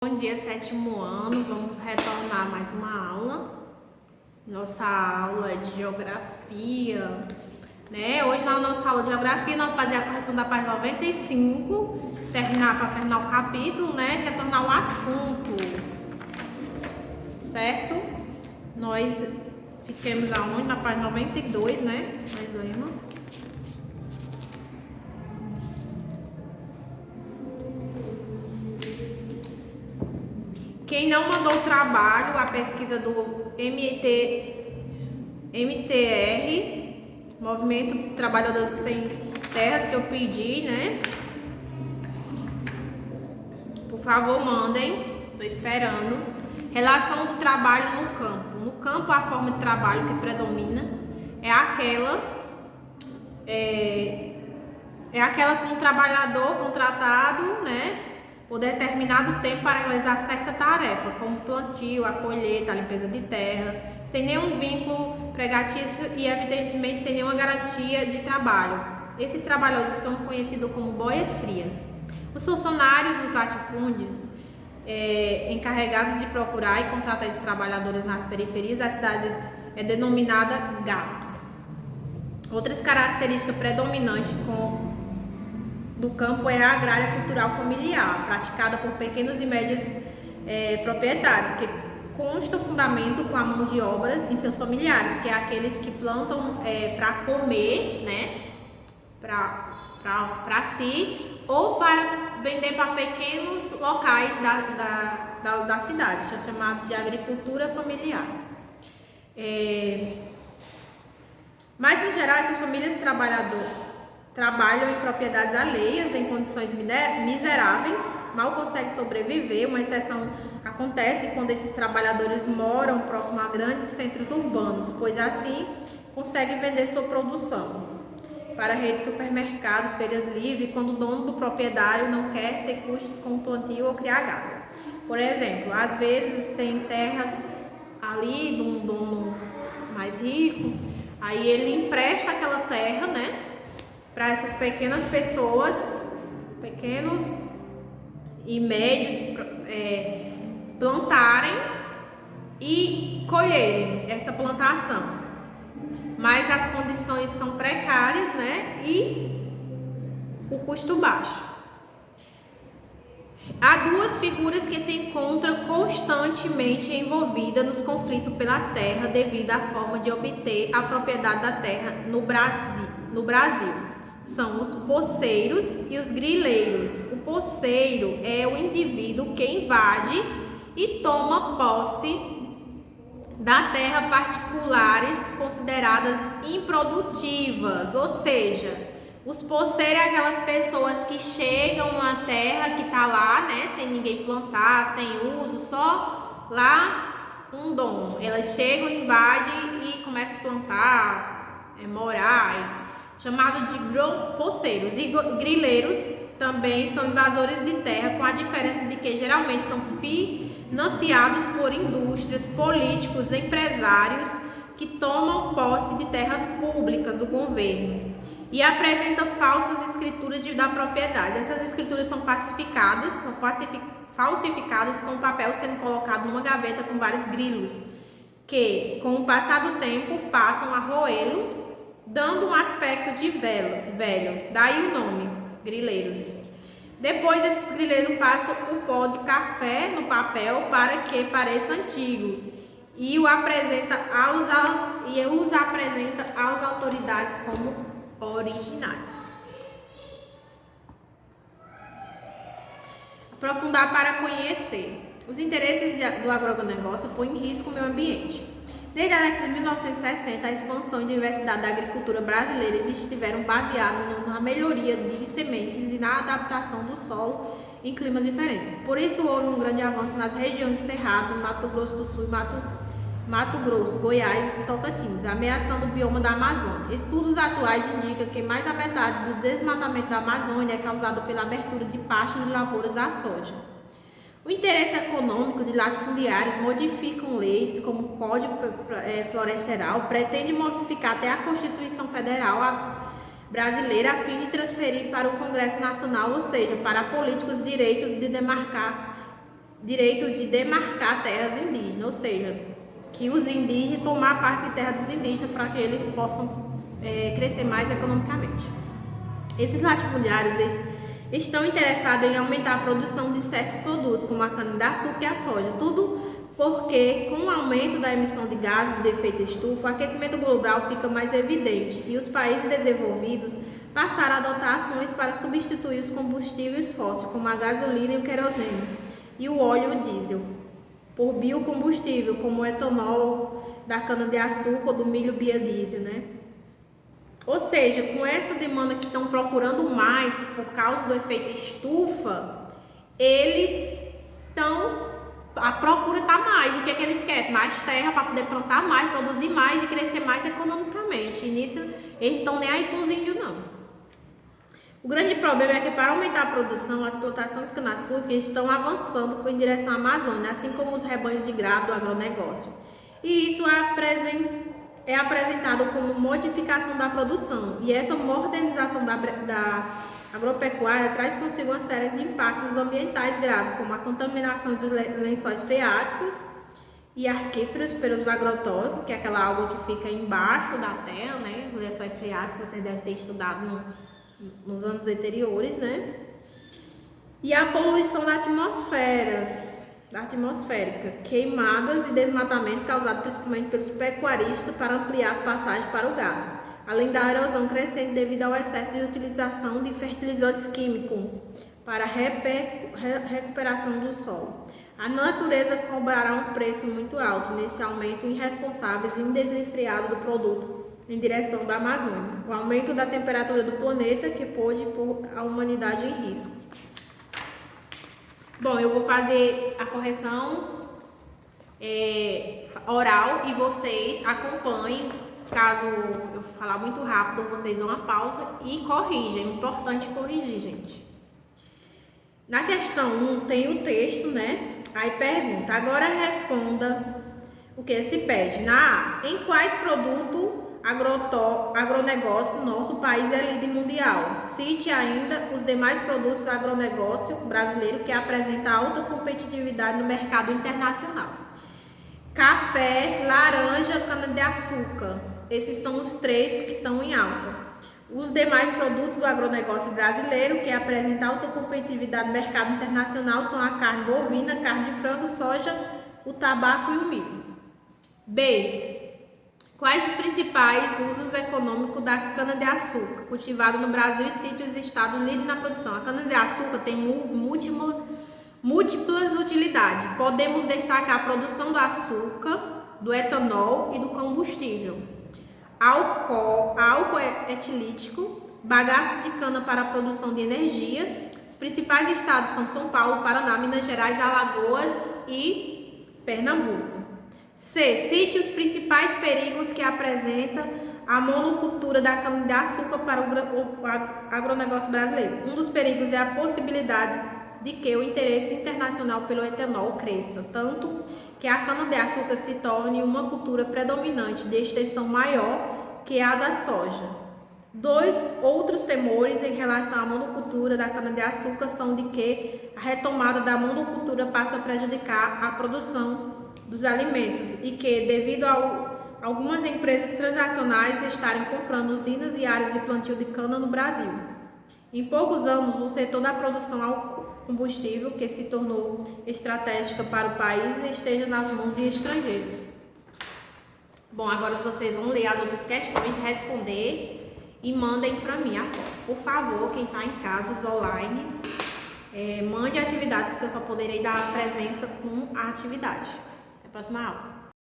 Bom dia, sétimo ano. Vamos retornar mais uma aula. Nossa aula é de geografia, né? Hoje na nossa aula de geografia nós vamos fazer a correção da página 95, para terminar o capítulo, né? Retornar o assunto, certo? Nós fiquemos aonde? Na página 92, né? Nós lemos. Quem não mandou o trabalho, a pesquisa do MTR, Movimento Trabalhadores Sem Terras, que eu pedi, né? Por favor, mandem. Estou esperando. Relação do trabalho no campo. No campo, a forma de trabalho que predomina é aquela com o trabalhador contratado, né? Por determinado tempo para realizar certa tarefa, como plantio, a colheita, a limpeza de terra, sem nenhum vínculo empregatício e, evidentemente, sem nenhuma garantia de trabalho. Esses trabalhadores são conhecidos como boias frias. Os funcionários dos latifúndios, encarregados de procurar e contratar esses trabalhadores nas periferias da cidade, é denominada gato. Outras características predominantes do campo é a agrária cultural familiar, praticada por pequenos e médios proprietários, que consta o fundamento com a mão de obra em seus familiares, que é aqueles que plantam para comer, né, para si, ou para vender para pequenos locais da cidade, isso é chamado de agricultura familiar. Mas, no geral, essas famílias trabalham em propriedades alheias, em condições miseráveis, mal conseguem sobreviver. Uma exceção acontece quando esses trabalhadores moram próximo a grandes centros urbanos, pois assim conseguem vender sua produção para redes de supermercado, feiras livres, quando o dono do proprietário não quer ter custos com plantio ou criar gado. Por exemplo, às vezes tem terras ali de um dono mais rico, aí ele empresta aquela terra, né, para essas pequenas pessoas, pequenos e médios, plantarem e colherem essa plantação. Mas as condições são precárias, né, e o custo baixo. Há duas figuras que se encontram constantemente envolvidas nos conflitos pela terra devido à forma de obter a propriedade da terra no Brasil. São os poceiros e os grileiros. O poceiro é o indivíduo que invade e toma posse da terra particulares consideradas improdutivas, ou seja, os poceiros é aquelas pessoas que chegam numa terra que está lá, né, sem ninguém plantar, sem uso, só lá um dono. Elas chegam, invadem e começam a plantar, morar, chamado de poceiros. E grileiros também são invasores de terra, com a diferença de que geralmente são financiados por indústrias, políticos, empresários que tomam posse de terras públicas do governo e apresentam falsas escrituras da propriedade. Essas escrituras são falsificadas com o papel sendo colocado numa gaveta com vários grilos, que com o passar do tempo passam a roê-los, dando um aspecto de velho, daí o nome, grileiros. Depois esses grileiros passam o pó de café no papel para que pareça antigo e os apresenta às autoridades como originais. Aprofundar para conhecer. Os interesses do agronegócio põem em risco o meio ambiente. Desde a década de 1960, a expansão e diversidade da agricultura brasileira estiveram baseadas na melhoria de sementes e na adaptação do solo em climas diferentes. Por isso, houve um grande avanço nas regiões de Cerrado, Mato Grosso do Sul, Mato Grosso, Goiás e Tocantins, ameaçando o bioma da Amazônia. Estudos atuais indicam que mais da metade do desmatamento da Amazônia é causado pela abertura de pastos e lavouras da soja. O interesse econômico de latifundiários modificam leis como o Código Florestal, pretende modificar até a Constituição Federal brasileira a fim de transferir para o Congresso Nacional, ou seja, para políticos, direito de demarcar direito de demarcar terras indígenas, ou seja, que os indígenas tomar parte de terra dos indígenas para que eles possam crescer mais economicamente. Esses latifundiários estão interessados em aumentar a produção de certos produtos, como a cana-de-açúcar e a soja, tudo porque com o aumento da emissão de gases de efeito estufa, o aquecimento global fica mais evidente e os países desenvolvidos passaram a adotar ações para substituir os combustíveis fósseis, como a gasolina e o querosene, e o óleo diesel, por biocombustível, como o etanol da cana-de-açúcar ou do milho biodiesel, né? Ou seja, com essa demanda que estão procurando mais por causa do efeito estufa, a procura está mais. O que é que eles querem? Mais terra para poder plantar mais, produzir mais e crescer mais economicamente. E nisso eles não estão nem aí com os índios, não. O grande problema é que para aumentar a produção, as plantações de cana-açúcar estão avançando em direção à Amazônia, assim como os rebanhos de gado do agronegócio. E isso é apresentado como modificação da produção. E essa modernização da agropecuária traz consigo uma série de impactos ambientais graves, como a contaminação dos lençóis freáticos e aquíferos pelos agrotóxicos, que é aquela água que fica embaixo da terra, né? Os lençóis freáticos, vocês devem ter estudado nos anos anteriores, né? E a poluição da atmosférica, queimadas e desmatamento causado principalmente pelos pecuaristas para ampliar as passagens para o gado, além da erosão crescente devido ao excesso de utilização de fertilizantes químicos para a recuperação do solo. A natureza cobrará um preço muito alto nesse aumento irresponsável e desenfreado do produto em direção da Amazônia, o aumento da temperatura do planeta que pode pôr a humanidade em risco. Bom, eu vou fazer a correção oral e vocês acompanhem. Caso eu falar muito rápido, vocês dão uma pausa e corrigem. É importante corrigir, gente. Na questão 1 tem o texto, né? Aí pergunta, agora responda o que se pede. Na A, em quais produtos agronegócio nosso país é líder mundial? Cite ainda os demais produtos do agronegócio brasileiro que apresentam alta competitividade no mercado internacional. Café, laranja, cana-de-açúcar. Esses são os três que estão em alta. Os demais produtos do agronegócio brasileiro que apresentam alta competitividade no mercado internacional são a carne bovina, carne de frango, soja, o tabaco e o milho. B. Quais os principais usos econômicos da cana-de-açúcar cultivada no Brasil e cite os estados líderes na produção? A cana-de-açúcar tem múltiplas utilidades. Podemos destacar a produção do açúcar, do etanol e do combustível. Álcool etilítico, bagaço de cana para a produção de energia. Os principais estados são São Paulo, Paraná, Minas Gerais, Alagoas e Pernambuco. C. Cite os principais perigos que apresenta a monocultura da cana-de-açúcar para o agronegócio brasileiro. Um dos perigos é a possibilidade de que o interesse internacional pelo etanol cresça, tanto que a cana-de-açúcar se torne uma cultura predominante de extensão maior que a da soja. Dois outros temores em relação à monocultura da cana-de-açúcar são de que a retomada da monocultura passa a prejudicar a produção dos alimentos e que, devido a algumas empresas transnacionais estarem comprando usinas e áreas de plantio de cana no Brasil. Em poucos anos, o setor da produção ao combustível, que se tornou estratégica para o país, esteja nas mãos de estrangeiros. Bom, agora vocês vão ler as outras questões, responder e mandem para mim a foto. Por favor, quem está em casa, os online, mande a atividade, porque eu só poderei dar a presença com a atividade. Até a próxima aula.